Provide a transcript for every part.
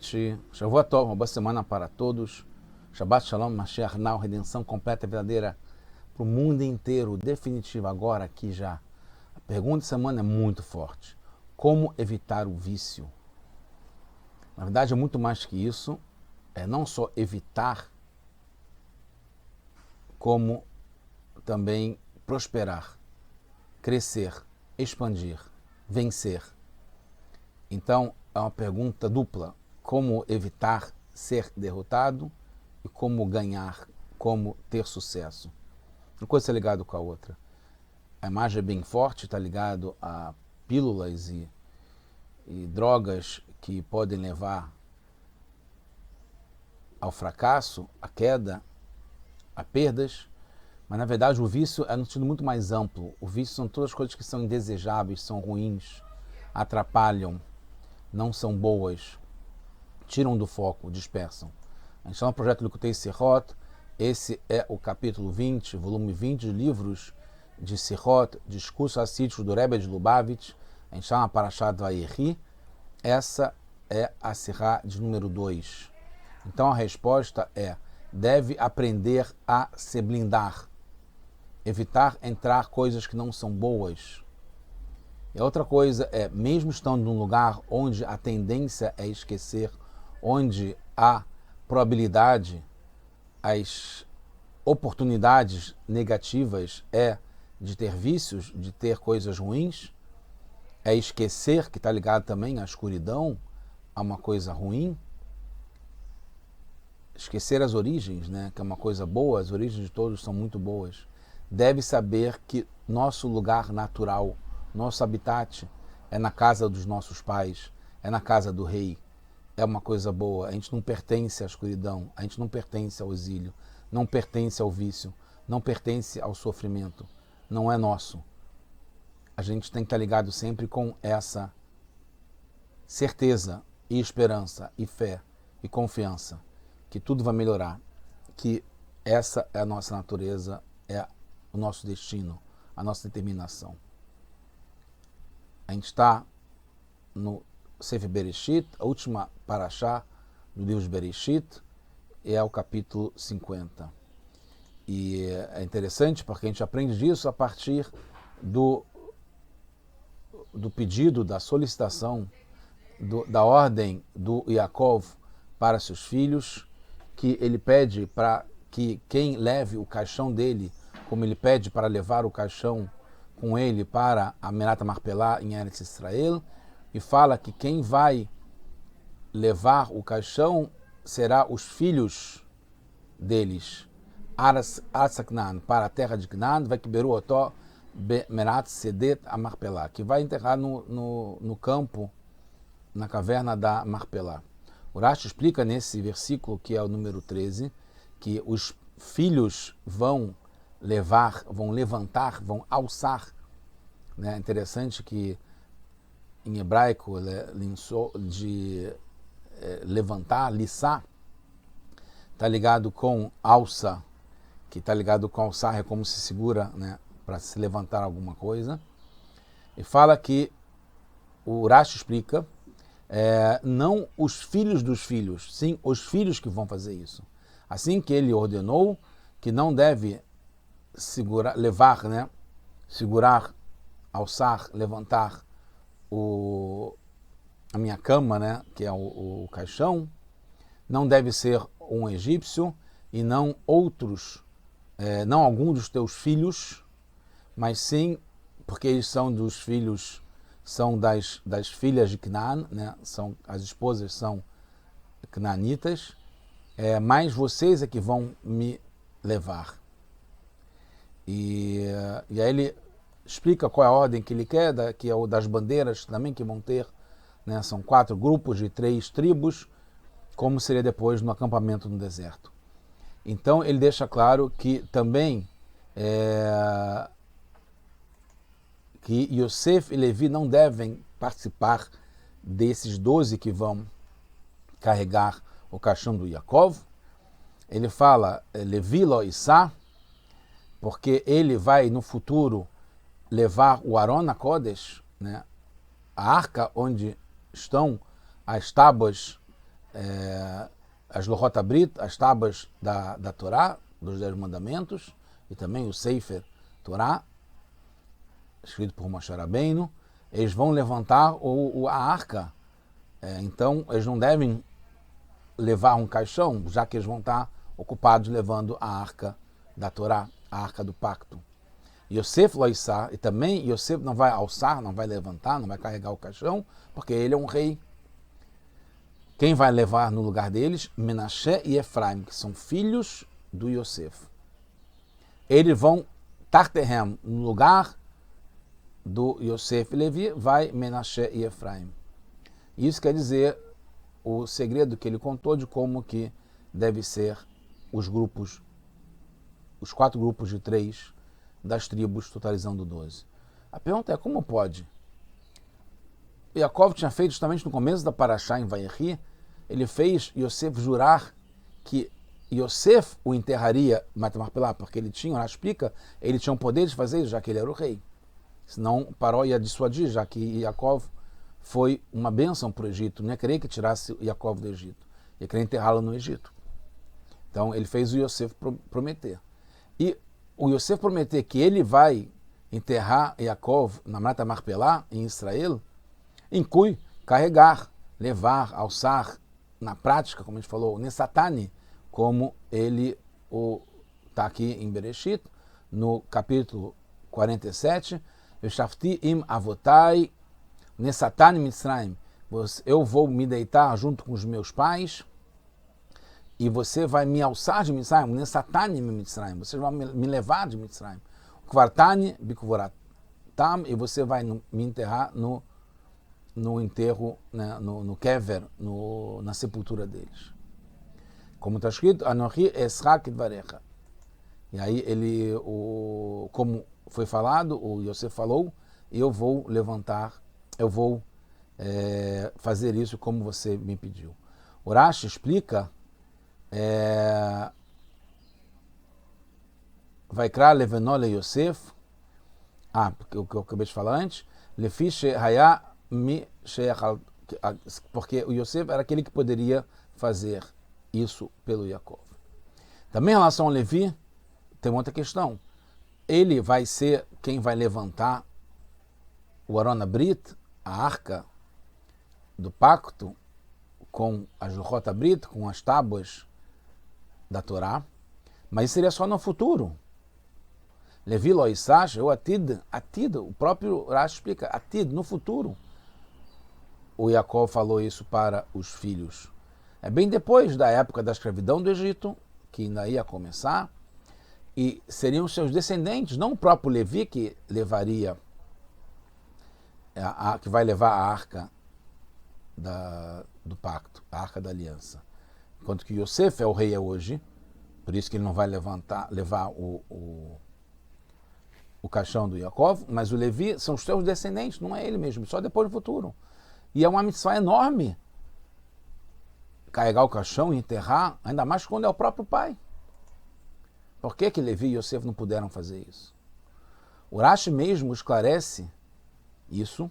noite, Shavua Tov, uma boa semana para todos. Shabbat Shalom, Mashiach Now, redenção completa e verdadeira para o mundo inteiro, definitiva agora, aqui já. A pergunta de semana é muito forte. Como evitar o vício? Na verdade é muito mais que isso, é não só evitar, como também prosperar, crescer, expandir, vencer. Então, é uma pergunta dupla. Como evitar ser derrotado e como ganhar, como ter sucesso. Uma coisa está ligada com a outra. A imagem é bem forte, está ligado a pílulas e drogas que podem levar ao fracasso, à queda, a perdas. Mas, na verdade, o vício é no sentido muito mais amplo. O vício são todas as coisas que são indesejáveis, são ruins, atrapalham, não são boas, tiram do foco, dispersam. A gente está no projeto Likutei Sirot, esse é o capítulo 20, volume 20 de livros de Sirot, discurso assítico do Rebbe de Lubavitch. A gente está na Parashat Vayeri, essa é a Sirá de número 2. Então a resposta é, deve aprender a se blindar, evitar entrar coisas que não são boas. E outra coisa é, mesmo estando num lugar onde a tendência é esquecer, onde a probabilidade, as oportunidades negativas é de ter vícios, de ter coisas ruins, é esquecer, que está ligado também à escuridão, a uma coisa ruim, esquecer as origens, né, que é uma coisa boa, as origens de todos são muito boas. Deve saber que nosso lugar natural, nosso habitat é na casa dos nossos pais, é na casa do rei, é uma coisa boa. A gente não pertence à escuridão, a gente não pertence ao exílio, não pertence ao vício, não pertence ao sofrimento, não é nosso. A gente tem que estar ligado sempre com essa certeza e esperança e fé e confiança que tudo vai melhorar, que essa é a nossa natureza, é o nosso destino, a nossa determinação. A gente está no Sefer Bereshit, a última parashá do livro de Bereshit, é o capítulo 50. E é interessante porque a gente aprende disso a partir do pedido, da solicitação, da ordem do Yaakov para seus filhos, que ele pede para que quem leve o caixão dele, como ele pede para levar o caixão com ele para a Merat Marpelá em Eretz Israel, e fala que quem vai levar o caixão será os filhos deles, Arsaknan, para a terra de Canaan, vai que Beru Otó Merat Sedet a Marpelá, que vai enterrar no campo, na caverna da Marpelá. O Rashi explica nesse versículo, que é o número 13, que os filhos vão levar, vão levantar, vão alçar. É interessante que em hebraico de levantar, lissá, está ligado com alça, que está ligado com alçar, é como se segura, né, para se levantar alguma coisa. E fala que, o Rashi explica, não os filhos dos filhos, sim os filhos que vão fazer isso. Assim que ele ordenou que não deve segurar, levar, né, segurar, alçar, levantar a minha cama, né, que é o caixão, não deve ser um egípcio e não outros, não algum dos teus filhos, mas sim, porque eles são dos filhos, são das filhas de Canaan, né, as esposas são canaanitas, mas vocês é que vão me levar. E aí ele explica qual é a ordem que ele quer, que é o das bandeiras também que vão ter, né, são 4 grupos de 3 tribos, como seria depois no acampamento no deserto. Então ele deixa claro que também que Yosef e Levi não devem participar desses 12 que vão carregar o caixão do Yaakov. Ele fala Levi lo Issá, porque ele vai no futuro levar o Aron HaKodesh, né, a arca onde estão as tábuas as Lohot Abrit, as tábuas da Torá, dos 10 mandamentos, e também o Sefer Torá, escrito por Moshe Rabbeinu. Eles vão levantar a arca. Então, eles não devem levar um caixão, já que eles vão estar ocupados levando a arca da Torá, a arca do pacto. Yosef loissá, e também Yosef não vai alçar, não vai levantar, não vai carregar o caixão, porque ele é um rei. Quem vai levar no lugar deles? Menashe e Efraim, que são filhos do Yosef. Eles vão Tartehem, no lugar do Yosef e Levi, vai Menashe e Efraim. Isso quer dizer o segredo que ele contou de como que deve ser os grupos, os 4 grupos de 3 das tribos, totalizando 12. A pergunta é, como pode? Yaakov tinha feito justamente no começo da Parashá em Vayechi, ele fez Yosef jurar que Yosef o enterraria, porque ele tinha, ela explica, ele tinha o poder de fazer isso, já que ele era o rei. Senão Paró ia dissuadir, já que Yaakov foi uma bênção para o Egito, não ia querer que tirasse Yaakov do Egito, ia querer enterrá-lo no Egito. Então ele fez o Yosef prometer. E o Yosef prometer que ele vai enterrar Yaakov na Mata Marpelá, em Israel, inclui carregar, levar, alçar, na prática, como a gente falou, o Nessatani, como ele está aqui em Bereshit, no capítulo 47, Yeshafti im avotai Nessatani Mitzrayim, eu vou me deitar junto com os meus pais, e você vai me alçar de Mitzrayim, Nessatani Mitzrayim, você vai me levar de Mitzrayim, Kvartani Bikuvoratam, e você vai me enterrar no enterro, né, no kever, na sepultura deles. Como está escrito, Anochi Esrak Dvarecha. E aí como foi falado, o Yosef falou, eu vou levantar, eu vou fazer isso como você me pediu. O Rashi explica, Vaikra Levenole Yosef, porque o que eu acabei de falar antes, Lefi Shehaya porque o Yosef era aquele que poderia fazer isso pelo Yaakov. Também em relação ao Levi, tem outra questão. Ele vai ser quem vai levantar o Aron Abrit, a arca do pacto, com as Lohot Abrit, com as tábuas da Torá, mas isso seria só no futuro. Levi loisash, ou atid, o próprio Rashi explica, atid, no futuro. O Yaakov falou isso para os filhos. É bem depois da época da escravidão do Egito, que ainda ia começar, e seriam seus descendentes, não o próprio Levi que levaria, que vai levar a arca do pacto, a arca da aliança. Enquanto que Yosef é o rei hoje, por isso que ele não vai levar o caixão do Yaakov, mas o Levi são os seus descendentes, não é ele mesmo, só depois do futuro. E é uma mitzvah enorme carregar o caixão e enterrar, ainda mais quando é o próprio pai. Por que Levi e Yosef não puderam fazer isso? O Rashi mesmo esclarece isso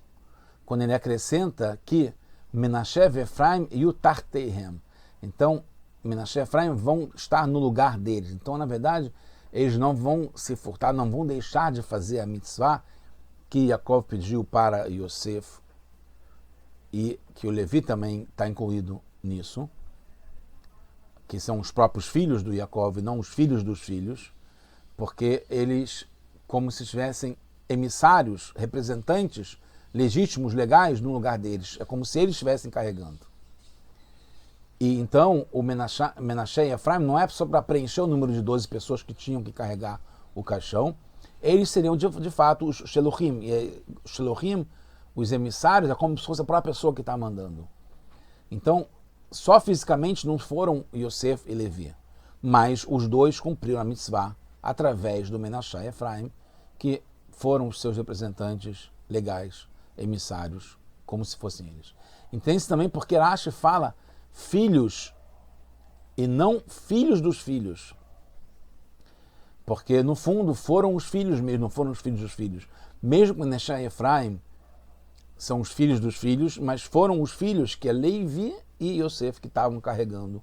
quando ele acrescenta que Menashe e Efraim e o Tarteihem. Então, Menashe e Efraim vão estar no lugar deles. Então, na verdade, eles não vão se furtar, não vão deixar de fazer a mitzvah que Yaakov pediu para Yosef, e que o Levi também está incluído nisso, que são os próprios filhos do Yaakov e não os filhos dos filhos, porque eles, como se tivessem emissários, representantes legítimos, legais, no lugar deles. É como se eles estivessem carregando. E então, o Menashe e Efraim não é só para preencher o número de 12 pessoas que tinham que carregar o caixão, eles seriam de fato os Shelohim. E Shelohim, os emissários, é como se fosse a própria pessoa que está mandando. Então, só fisicamente não foram Yosef e Levi, mas os dois cumpriram a mitzvah através do Menashe e Efraim, que foram os seus representantes legais, emissários, como se fossem eles. Entende-se também porque Rashi fala filhos e não filhos dos filhos. Porque, no fundo, foram os filhos mesmo, não foram os filhos dos filhos. Mesmo que Menashe e Efraim são os filhos dos filhos, mas foram os filhos que é Levi e Yosef que estavam carregando,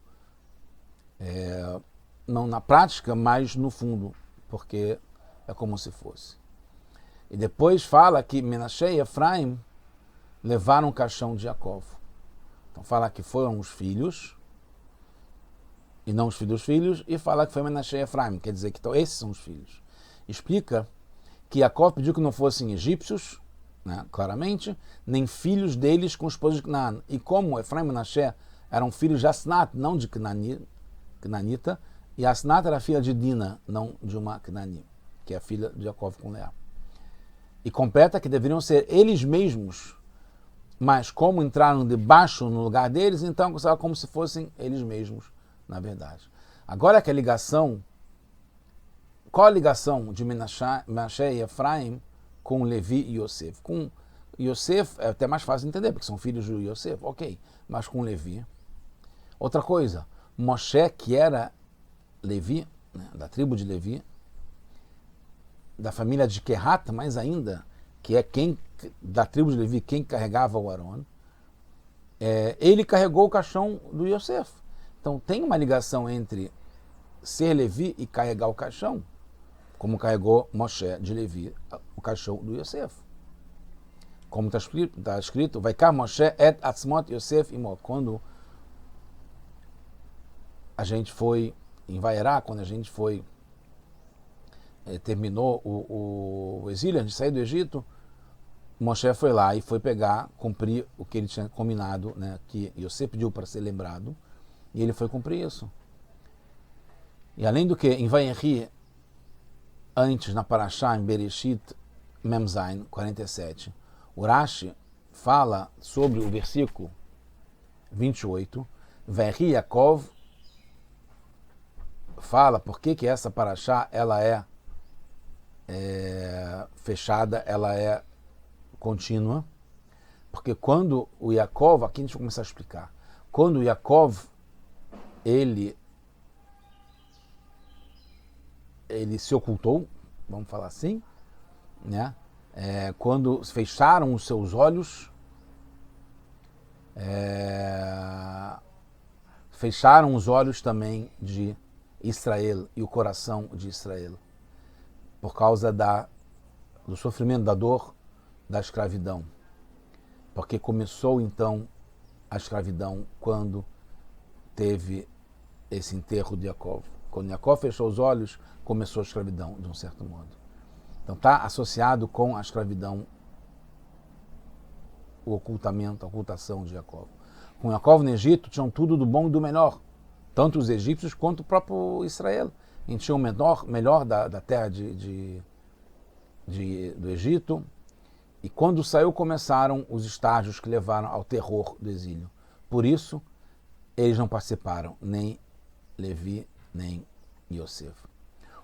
não na prática, mas no fundo, porque é como se fosse. E depois fala que Menaché e Efraim levaram o caixão de Jacó. Então fala que foram os filhos, e não os filhos dos filhos, e fala que foi Menaché e Efraim, quer dizer que então, esses são os filhos. Explica que Jacó pediu que não fossem egípcios, né, claramente, nem filhos deles com esposos de Canaã. E como Efraim e Menaché eram filhos de Asnat, não de Canaanita, e Asnat era filha de Dina, não de uma Canaanita, que é a filha de Jacó com Leá. E completa que deveriam ser eles mesmos, mas como entraram debaixo no lugar deles, então era como se fossem eles mesmos, na verdade. Agora que a ligação, qual a ligação de Menaché e Efraim com Levi e Yosef? Com Yosef é até mais fácil de entender, porque são filhos de Yosef, ok, mas com Levi. Outra coisa, Moshe, que era Levi, né, da tribo de Levi, da família de Kehat, mais ainda, que é quem da tribo de Levi, quem carregava o Arão, ele carregou o caixão do Yosef. Então tem uma ligação entre ser Levi e carregar o caixão, como carregou Moshe de Levi o caixão do Yosef. Como está escrito, vai cá Moshe et atzmot Yosef imo. Quando a gente foi em Vaierá, quando a gente foi terminou o exílio, a gente saiu do Egito, Moshe foi lá e foi cumprir o que ele tinha combinado, né, que Yosef pediu para ser lembrado, e ele foi cumprir isso. E além do que, em Vayeri, antes na Parashá, em Bereshit, Memzain 47, o Rashi fala sobre o versículo 28, Vayeri Yaakov, fala por que essa Parashá ela é fechada, ela é contínua, porque quando o Yaakov, aqui a gente vai começar a explicar, quando o Yaakov ele se ocultou, vamos falar assim, né? Quando fecharam os seus olhos, fecharam os olhos também de Israel e o coração de Israel, por causa do sofrimento, da dor, da escravidão. Porque começou então a escravidão quando teve esse enterro de Jacó. Quando Jacó fechou os olhos, começou a escravidão, de um certo modo. Então está associado com a escravidão, o ocultamento, a ocultação de Jacó. Com Jacó no Egito tinham tudo do bom e do melhor, tanto os egípcios quanto o próprio Israel. A gente tinha o melhor da terra do Egito, e quando saiu começaram os estágios que levaram ao terror do exílio. Por isso, eles não participaram, nem Levi, nem Yosef.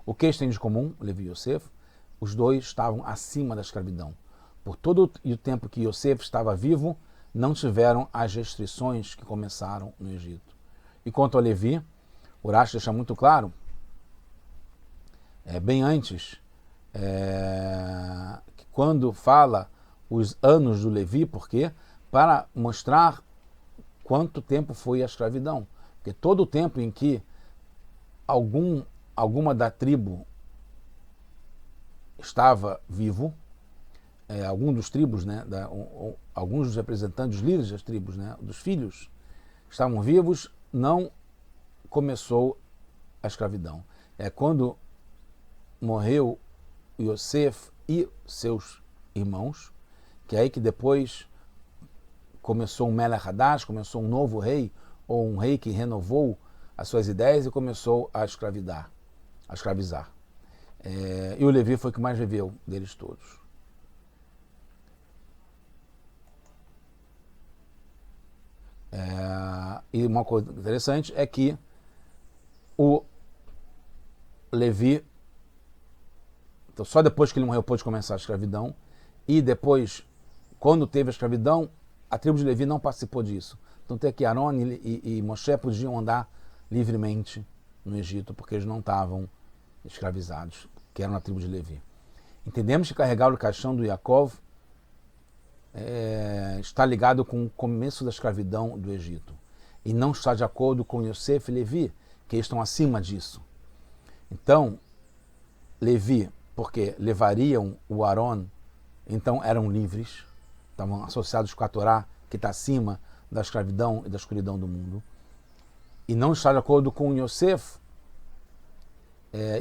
O que eles têm de comum, Levi e Yosef? Os dois estavam acima da escravidão. Por todo o tempo que Yosef estava vivo, não tiveram as restrições que começaram no Egito. E quanto a Levi, o Rashi deixa muito claro, bem antes, que quando fala os anos do Levi, porque para mostrar quanto tempo foi a escravidão. Porque todo o tempo em que alguma da tribo estava vivo, algum dos tribos, né, alguns dos representantes, dos líderes das tribos, né, dos filhos, estavam vivos, não começou a escravidão. Quando morreu Yosef e seus irmãos, que é aí que depois começou um Melech Hadash, começou um novo rei, ou um rei que renovou as suas ideias e começou a escravizar. E o Levi foi o que mais viveu deles todos. E uma coisa interessante é que o Levi, então só depois que ele morreu pôde começar a escravidão, e depois, quando teve a escravidão, a tribo de Levi não participou disso. Então tem que Arão e Moshe podiam andar livremente no Egito, porque eles não estavam escravizados, que eram a tribo de Levi. Entendemos que carregar o caixão do Yaakov está ligado com o começo da escravidão do Egito. E não está de acordo com Yosef e Levi, que eles estão acima disso. Então, Levi, porque levariam o Aron, então eram livres, estavam associados com a Torá, que está acima da escravidão e da escuridão do mundo. E não está de acordo com Yosef,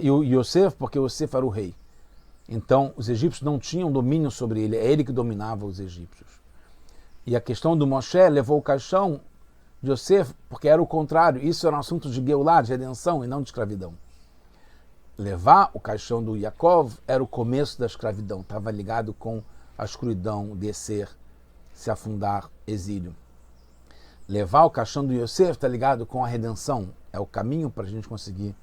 e o Yosef, porque Yosef era o rei. Então, os egípcios não tinham domínio sobre ele, é ele que dominava os egípcios. E a questão do Moshe levou o caixão de Yosef, porque era o contrário, isso era um assunto de Geulah, de redenção, e não de escravidão. Levar o caixão do Yaakov era o começo da escravidão, estava ligado com a escuridão, descer, se afundar, exílio. Levar o caixão do Yosef está ligado com a redenção, é o caminho para a gente conseguir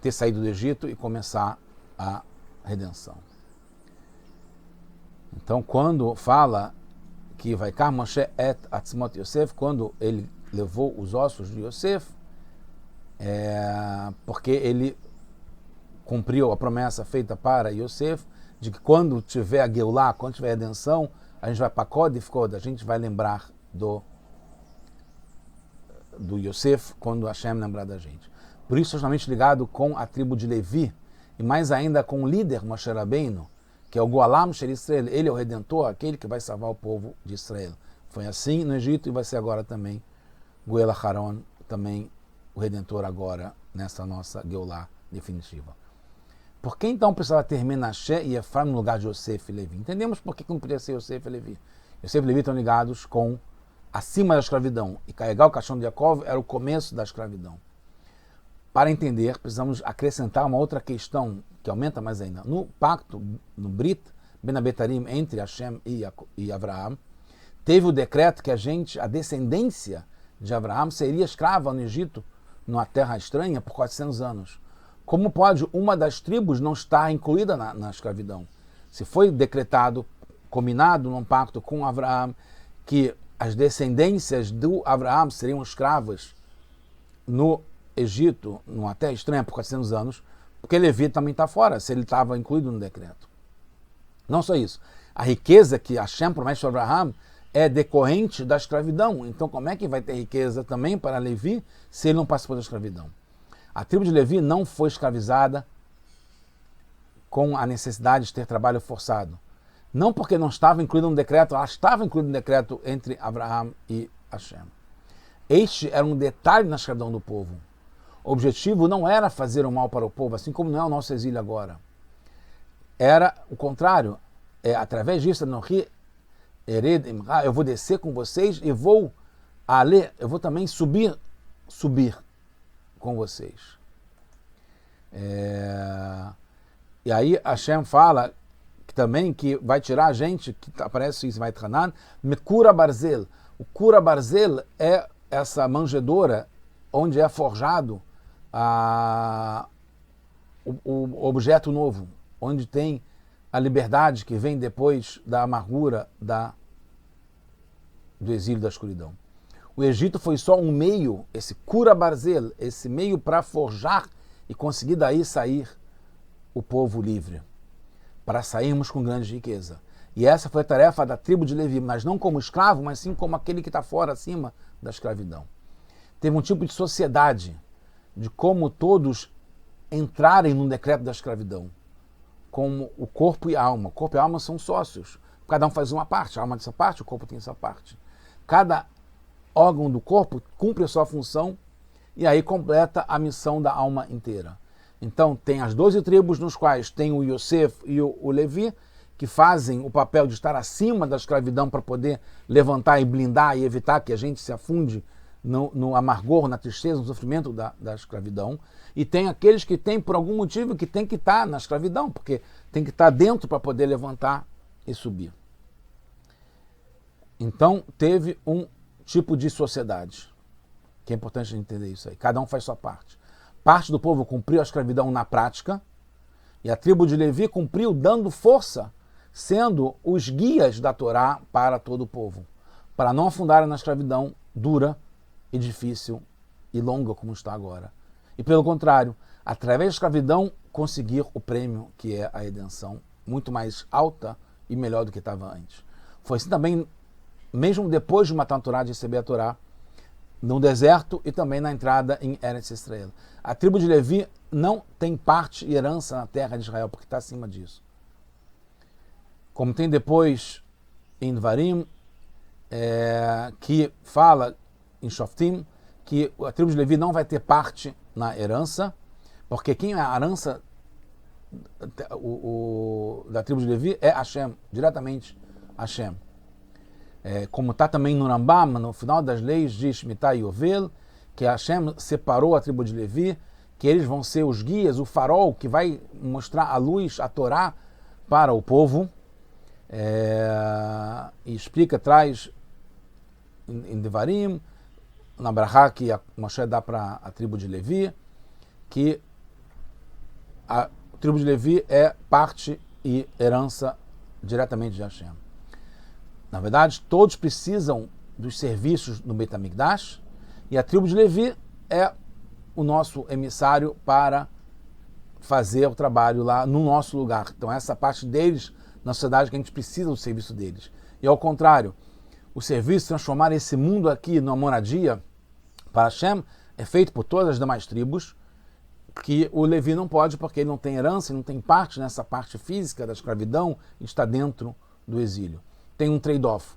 ter saído do Egito e começar a redenção. Então, quando fala que vai Vaikar Moshe et Atzmot Yosef, quando ele levou os ossos de Yosef, porque ele cumpriu a promessa feita para Yosef, de que quando tiver a Geulah, quando tiver a redenção, a gente vai para Kod e Fkod, a gente vai lembrar do Yosef quando Hashem lembrar da gente. Por isso, justamente ligado com a tribo de Levi, e mais ainda com o líder Moshe Rabbeinu, que é o Goalam Shel Israel, ele é o Redentor, aquele que vai salvar o povo de Israel. Foi assim no Egito e vai ser agora também Goel Aharon, também o Redentor agora, nessa nossa Geulah definitiva. Por que então precisava ter Menashe e Efraim no lugar de Yosef e Levi? Entendemos por que não podia ser Yosef e Levi. Yosef e Levi estão ligados com acima da escravidão, e carregar o caixão de Yaakov era o começo da escravidão. Para entender, precisamos acrescentar uma outra questão que aumenta mais ainda. No pacto, no Brit Ben Abetarim, entre Hashem e Avraham, teve o decreto que a descendência de Avraham seria escrava no Egito, numa terra estranha, por 400 anos. Como pode uma das tribos não estar incluída na escravidão? Se foi decretado, combinado num pacto com Avraham, que as descendências do Avraham seriam escravas no Egito, numa terra estranha por 400 anos, porque Levi também está fora, se ele estava incluído no decreto. Não só isso, a riqueza que Hashem promete a Avraham é decorrente da escravidão. Então como é que vai ter riqueza também para Levi se ele não participou da escravidão? A tribo de Levi não foi escravizada com a necessidade de ter trabalho forçado. Não porque não estava incluído no decreto, ela estava incluída no decreto entre Avraham e Hashem. Este era um detalhe na escravidão do povo. O objetivo não era fazer o mal para o povo, assim como não é o nosso exílio agora. Era o contrário. Através disso, eu vou descer com vocês e eu vou também subir com vocês. E aí Hashem fala também que vai tirar a gente, que aparece isso, vai Hanan, Mekura Barzel. O Kura Barzel é essa manjedoura onde é forjado o objeto novo, onde tem a liberdade que vem depois da amargura do exílio da escuridão. O Egito foi só um meio, esse Kura Barzel, esse meio para forjar e conseguir daí sair o povo livre, para sairmos com grande riqueza. E essa foi a tarefa da tribo de Levi, mas não como escravo, mas sim como aquele que está fora, acima da escravidão. Teve um tipo de sociedade, de como todos entrarem no decreto da escravidão, como o corpo e a alma. O corpo e a alma são sócios, cada um faz uma parte, a alma dessa parte, o corpo tem essa parte. Cada órgão do corpo cumpre a sua função e aí completa a missão da alma inteira. Então tem as 12 tribos nos quais tem o Yosef e o Levi, que fazem o papel de estar acima da escravidão para poder levantar e blindar e evitar que a gente se afunde no amargor, na tristeza, no sofrimento da escravidão. E tem aqueles que têm, por algum motivo, que tem que estar na escravidão, porque tem que estar dentro para poder levantar e subir. Então teve um tipo de sociedade, que é importante entender isso aí. Cada um faz sua parte. Parte do povo cumpriu a escravidão na prática, e a tribo de Levi cumpriu dando força, sendo os guias da Torá para todo o povo, para não afundarem na escravidão dura e difícil e longa como está agora. E pelo contrário, através da escravidão, conseguir o prêmio que é a redenção, muito mais alta e melhor do que estava antes. Foi assim também, mesmo depois de matar a Torá, de receber a Torá, no deserto e também na entrada em Eretz Israel. A tribo de Levi não tem parte e herança na terra de Israel, porque está acima disso. Como tem depois em Dvarim, que fala em Shoftim, que a tribo de Levi não vai ter parte na herança, porque quem é a herança da tribo de Levi é Hashem, diretamente Hashem. Como está também no Rambam, no final das leis de Shemitah e Yovel, que Hashem separou a tribo de Levi, que eles vão ser os guias, o farol que vai mostrar a luz, a Torá para o povo. E explica, traz em Devarim, na Brachá que Moshe dá para a tribo de Levi, que a tribo de Levi é parte e herança diretamente de Hashem. Na verdade, todos precisam dos serviços no Beit HaMikdash, e a tribo de Levi é o nosso emissário para fazer o trabalho lá no nosso lugar. Então essa parte deles na sociedade que a gente precisa do serviço deles. E ao contrário, o serviço, transformar esse mundo aqui numa moradia para Hashem, é feito por todas as demais tribos, que o Levi não pode, porque ele não tem herança, não tem parte nessa parte física da escravidão, está dentro do exílio. Tem um trade-off.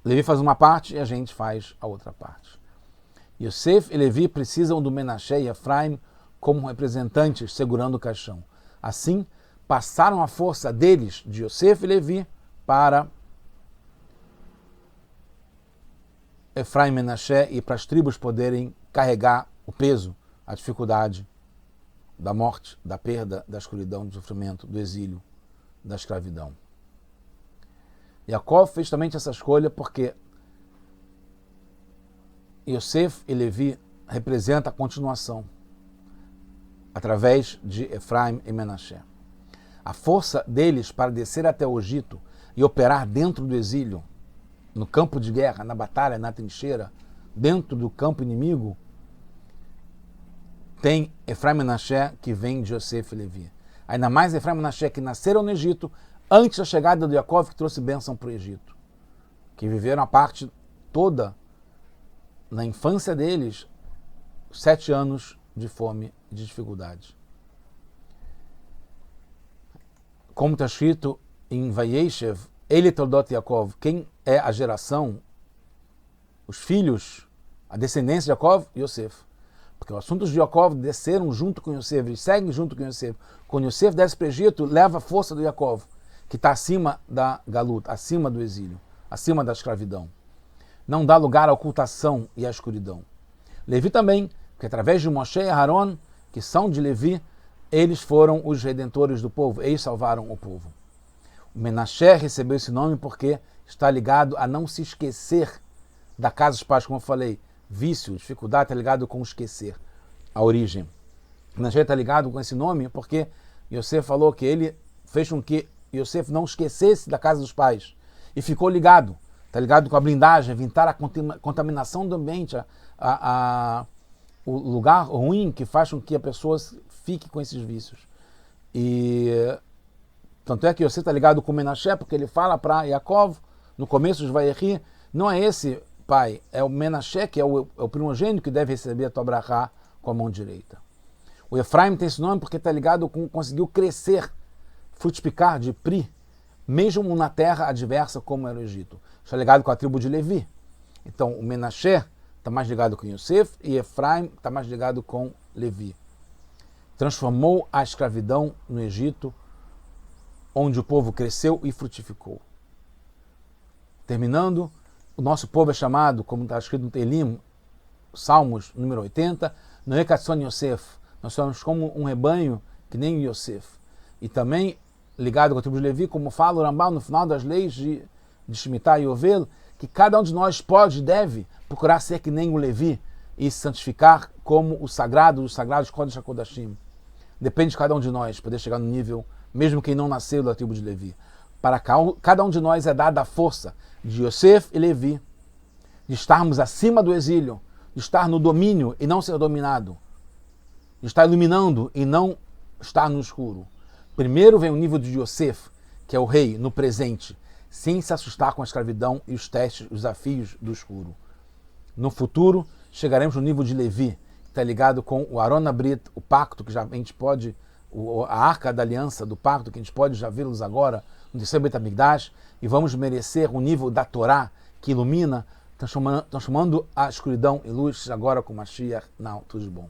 Levi faz uma parte e a gente faz a outra parte. Yosef e Levi precisam do Menashe e Efraim como representantes segurando o caixão. Assim, passaram a força deles, de Yosef e Levi, para Efraim e Menashe e para as tribos poderem carregar o peso, a dificuldade da morte, da perda, da escuridão, do sofrimento, do exílio, da escravidão. Yaakov fez também essa escolha porque Yosef e Levi representam a continuação através de Efraim e Menashe. A força deles para descer até o Egito e operar dentro do exílio, no campo de guerra, na batalha, na trincheira, dentro do campo inimigo, tem Efraim e Menashe que vem de Yosef e Levi. Ainda mais Efraim e Menashe que nasceram no Egito antes da chegada do Yaakov, que trouxe bênção para o Egito, que viveram a parte toda na infância deles 7 anos de fome e de dificuldades. Como está escrito em Vayeshev, Ele Toldot Yaakov, quem é a geração, os filhos, a descendência de Yaakov? Yosef. Porque os assuntos de Yaakov desceram junto com Yosef, eles seguem junto com Yosef. Quando Yosef desce para o Egito, leva a força do Yaakov, que está acima da galuta, acima do exílio, acima da escravidão. Não dá lugar à ocultação e à escuridão. Levi também, porque através de Moshe e Aaron, que são de Levi, eles foram os redentores do povo, eles salvaram o povo. O Menashe recebeu esse nome porque está ligado a não se esquecer da casa dos pais, como eu falei. Vício, dificuldade, está ligado com esquecer, a origem. O Menashe está ligado com esse nome porque Yosef falou que ele fez com que Yosef não esquecesse da casa dos pais e ficou ligado. Está ligado com a blindagem, evitar a contaminação do ambiente, o lugar ruim que faz com que a pessoa fique com esses vícios. E tanto é que Yosef está ligado com Menashe, porque ele fala para Yaakov, no começo de Vayechi, não é esse pai, é o Menashe, que é o primogênito que deve receber a tua brachá com a mão direita. O Efraim tem esse nome porque está ligado com, conseguiu crescer, frutificar de Pri, mesmo na terra adversa como era o Egito. Está ligado com a tribo de Levi. Então o Menashe está mais ligado com Yosef e Efraim está mais ligado com Levi. Transformou a escravidão no Egito, onde o povo cresceu e frutificou. Terminando, o nosso povo é chamado, como está escrito no Teilim, Salmos número 80, Noekatson Yosef. Nós somos como um rebanho que nem Yosef. E também ligado com a tribo de Levi, como fala o Rambam no final das leis de Shemitah e Yovel, que cada um de nós pode e deve procurar ser que nem o Levi e se santificar como o sagrado dos sagrados Kodesh HaKodashim. Depende de cada um de nós poder chegar no nível, mesmo quem não nasceu da tribo de Levi. Para cada um de nós é dada a força de Yosef e Levi, de estarmos acima do exílio, de estar no domínio e não ser dominado, de estar iluminando e não estar no escuro. Primeiro vem o nível de Yosef, que é o rei no presente, sem se assustar com a escravidão e os testes, os desafios do escuro. No futuro, chegaremos no nível de Levi, que está ligado com o Aron Abrit, o pacto que já a gente pode, a arca da aliança do pacto, que a gente pode já vê-los agora no terceiro Beit HaMikdash, e vamos merecer o nível da Torá, que ilumina, transformando a escuridão em luz, agora com Mashiach. Não, tudo de bom.